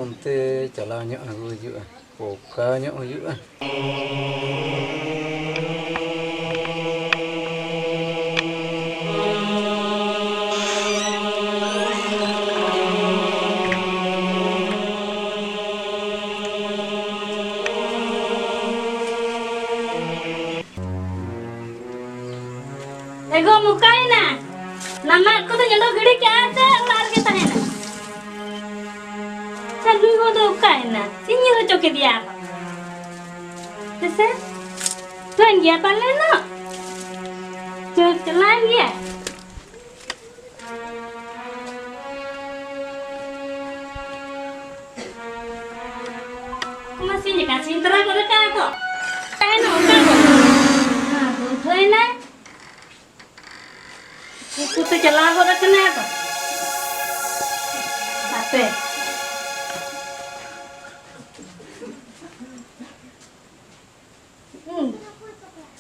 onte chalaw nyok agu hijua. Poka nyok hijua. Ego mukaina. Nama ko to jado gidi kya ate ular ke tahena. Chalu ho to kaina. Sinyi ho choke dia. Tese? Tuan dia pale no. Chok chalan dia. Masih dikasih intera ko ka ko. Kaina ka ko. Ha, thoi na. Itu tuh celah udah kena tuh. Apa?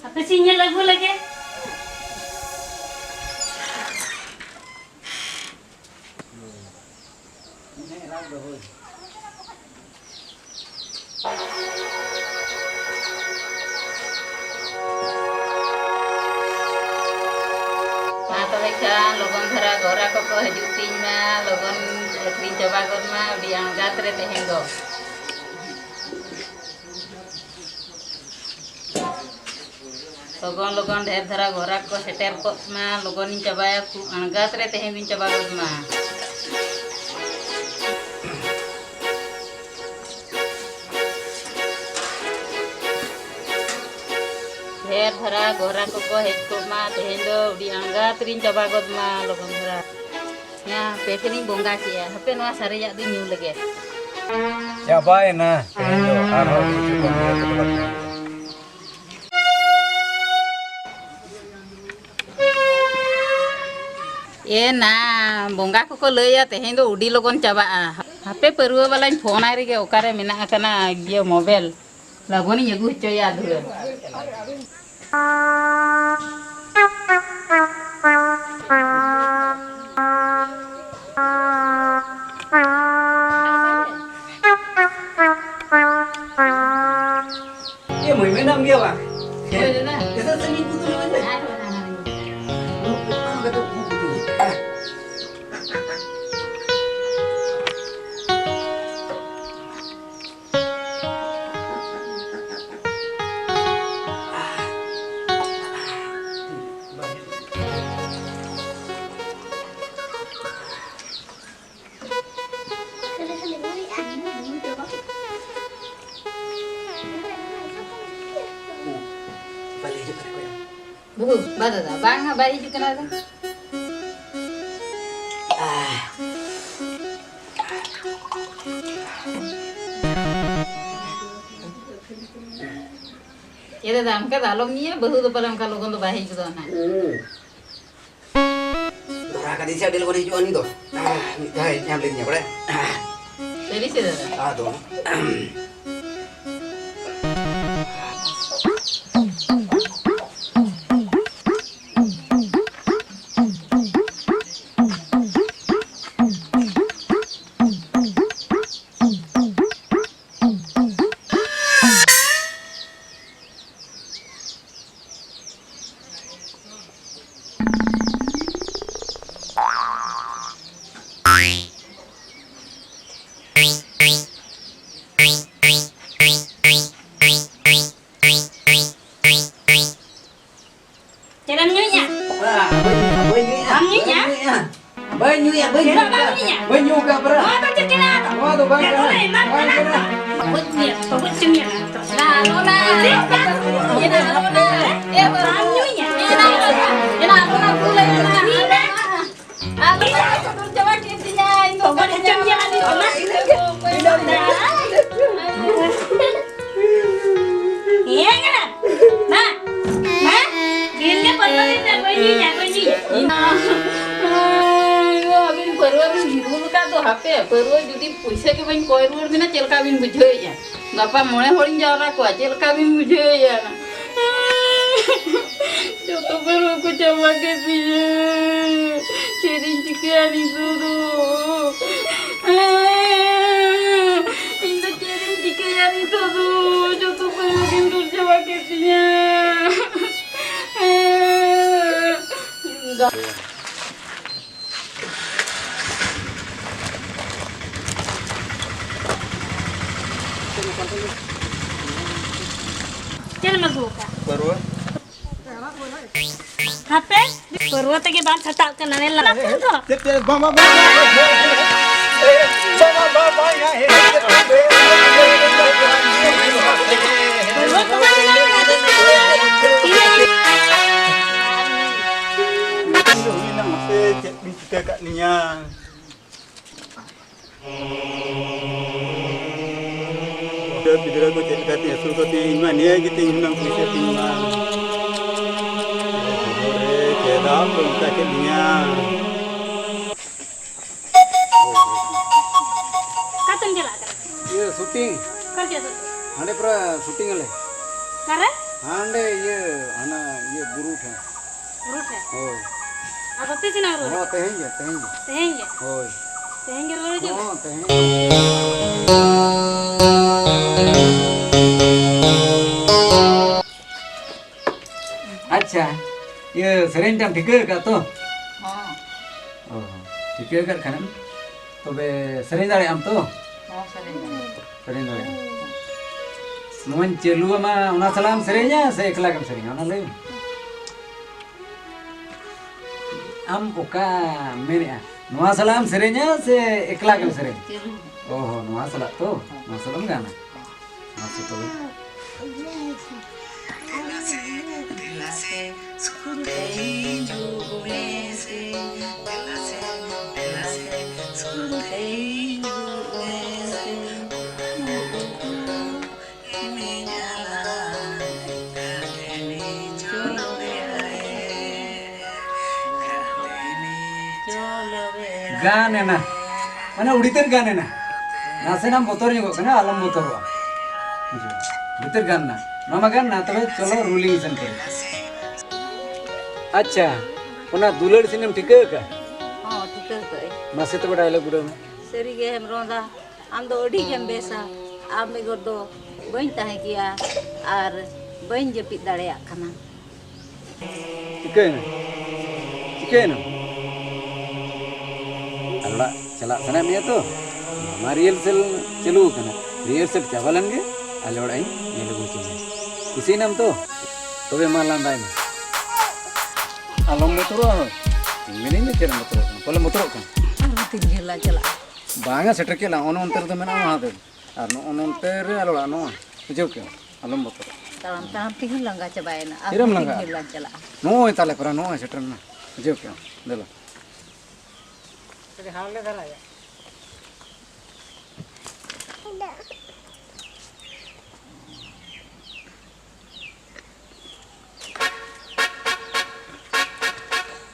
Apa sinyal lagu lagi? Logon dhara gora ko hajut tin ma logon akring coba gon ma di angkat re tehen do logon dher dhara gora ko seter ko ma logon in coba ku angkat re tehen bin coba gon ma dher dhara gora ko het ko ma tehen do di angkat rin coba gon ma logon dhara ya peteni bonga cia hape noa sare ya di nyu lege Ya baik na. Tendo arho hijua ko. ना बोंगा को लैया तेहें दो उडी लोगन चाबा हापे परवा वाला phone आरे के ओकारे मेना कना ये मोबाइल लगोनी यगु चोया धुर Iya mau minum dia bang. Boleh na Kita sering butuh aja. Bu, bada da bang bari ju kana da ये दाम का दालोग नहीं है बहु तो पलम का लोगों तो बाही ju do na Nah, kan dia ada hijau ni tu. Ni dah nyambilnya pada. jadi sih da Tuh. Jalan nyonya. Banyu ka pera. Oh, tak kena. Oh, tu banyu. Buat dia, buat cemia. nah lona ya na lona ya Nyonya. ya na lona pulai na aku coba kisinya itu Buat cemia ni lah. Iya kan? Nah, nah, dia pernah tidak banyak. abin perwa bin hiru ka to hape perwa judi puisa ke ban koy ruar bina celka bin bujhe ya gapa mone horin jara ko celka bin bujhe ya joto perwa ko coba ke piye ceri cikian itu Dari todo, yo tuh pengen coba kesinya. Enggak. चल मगुका Perwa. हापे परवा तक बात छटा के नने ला तो Bang. Ya. परवा तो नने ला Ini nama saya cek kita kat niya. Udah bidara ko cek kat niya suruh kati iman ya gitu inang bisa iman. Ore kedam kita ke niya. कातन जला कर ये शूटिंग कर के हांडे पूरा शूटिंग ले करे हांडे ये आना ये बुरुट है रूट है हो अब तेज ना रो हो तेहेंगे तेहेंगे हो तेहेंगे रो जो हो तेहेंगे अच्छा ये सरेंज जम ठीक है तो हाँ, ओह ठीक है कर खाना तो बे सरेंज दाड़े हम तो हाँ sering. सरेंज दाड़े नोन चलू मा उना सलाम सरेंजा से एकला कम सरेंजा उना ले हम ओका मेरे नोआ सलाम सरेंजा से एकला कम सरेंज ओहो नोआ सला तो नोआ सलाम गाना मासे तो गाने ना mana uditir गाने ना nase nam motor juga kana alam motor wa uditir gan na nama gan na तबे चलो रूलिंग सन करे अच्छा उना दुलड़ सिनेम ठीक है का हाँ ठीक है कई मासे तो डायलॉग बुड़ा में सरी गे हम रोंदा आम दो ओडी गेम बेसा आम में गोदो बइन ताहे किया और बइन जपित दाड़ेया खाना ठीक है ना अल्लाह चला सना में तो हमारी रिहर्सल चलू कना रिहर्सल चावलन गे आले ओड़ाई ये लोग चले इसी नाम तो तबे मालान दाई में आलम मोतरो मिनी में चेर मोतरो पहले मोतरो का तीन गिला चला बांगा सेटर के ला ओन अंतर तो मेना वहां दे और ओन अंतर आलोड़ा नो बुझो के आलम मोतरो ताम ताम तीन लंगा चबायना तिरम लंगा? गिला चला नो ताले पर नो सेटर ना बुझो के देलो हावले धरा जा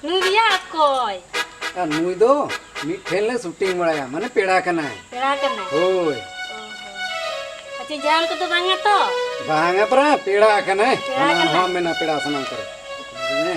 लुबिया कोई आ नुई दो मिठेल ने शूटिंग बड़ाया माने पेड़ा कना है पेड़ा करना होय अच्छा जान को तो बांगे तो बांगा परा पेड़ा कना है पेड़ा कना। हां में ना पेड़ा सना करे ने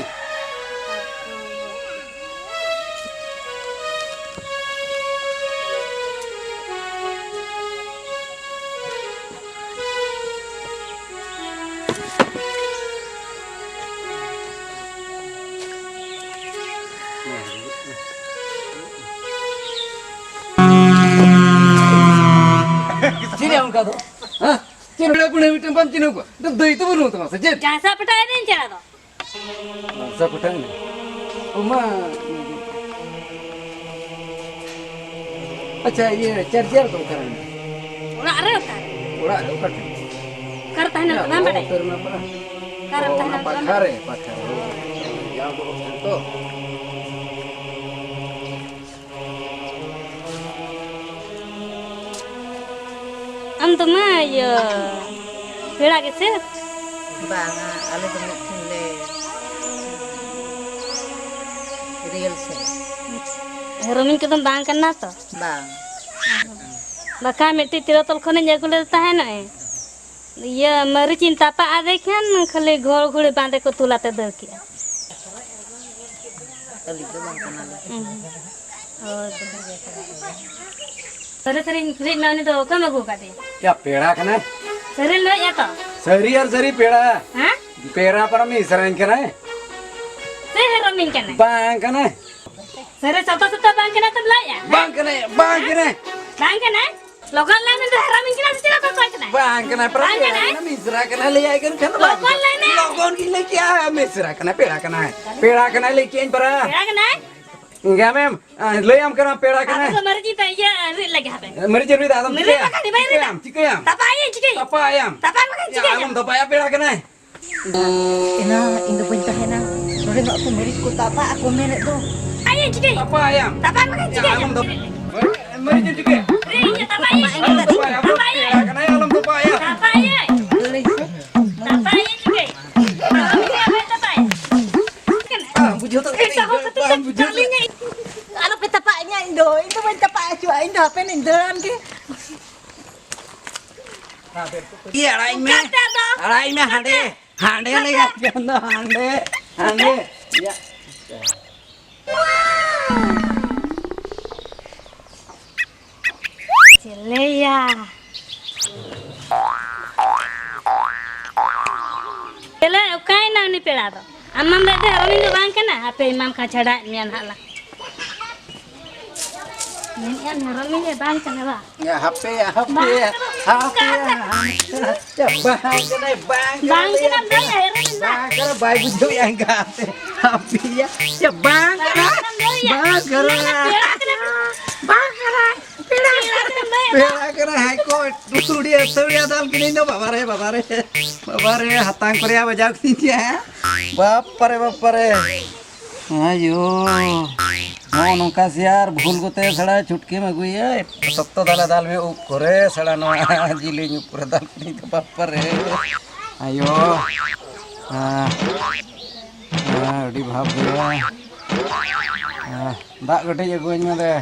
चिरे उनका तो हां चिरे पुणे मिटन पन चिनो को तो दई तो बोलूं तो सजे जैसा पटाए नहीं चला तो सब पठान उमा अच्छा ये चार्जर तो करन उड़ा अरे होता उड़ा लो कट करता है ना ना पटाए करना पड़ा करता है ना पाखारे या तो हम तो ना ये पेड़ा के से बांगा आले तो मिठले रियल से रोमिन के तुम बांग करना तो बांग बका मिट्टी तिरो तल खने जगह लेता है ना ये मरी चिंता पा आ देखें खाली घोड़ घोड़े बांधे को तुलाते दर किया तली तो बांग करना ले और सरे सरे फ्रिज में उन्हें तो कम अगू का दे क्या पेड़ा कना सरे लो या तो सरी और सरी पेड़ा हाँ पेड़ा पर मी सरन कना सरे रमिन कना बांग कना सरे सता बांग कना तब लाया बांग कना बांग कना लोकल लाइन में तो रमिन कना से तो कना बांग कना पर मिश्रा कना ले आए कन खन लोकल लाइन में लोगोन की लेके आ मिश्रा कना पेड़ा कना लेके इन पर क्या कना क्या मैम ले हम कना पेड़ा कना तो मर्जी तो ये रे लगे हां मरी जरूरी दादम मेरे पका दी भाई रे चिकयam तपाई चिकई tapayam चिकई am tapaya peड़ा कना Ina, indo pun tahena. Nore nak tu merit ko tapa aku menet tu. आई चिकई tapayam तपाई मका चिकई mari juga रे ये तपाई tapaya peड़ा कना alam tapaya तपाई Boleh. तपाई चिकई तपाई bujo tak Ano pe tapanya indo? Indo pun tapa cua indo apa ni indo ke? iya arai me hande le ya jono hande ya चले या चले उकाई ना नि पेड़ा दो अम्मा में दे रमिन दो बांग कना आपे इमाम का छड़ा मियान हाला मियान रमिन दे बांग कना बा ya HP ya बांग कना बा या रमिन बा karena baik bujo yang enggak HP ya bang karena haiko surya dal kini no babare hatang korea bajak kini ya bapare ayo mau nongka siar bhul gote sara chutki में गुई है सत्तो दाल में ऊप करे सड़ा नो जिले नु पूरा दाल kini तो bapare ayo udah भाप दिया dak gede ya gue nya deh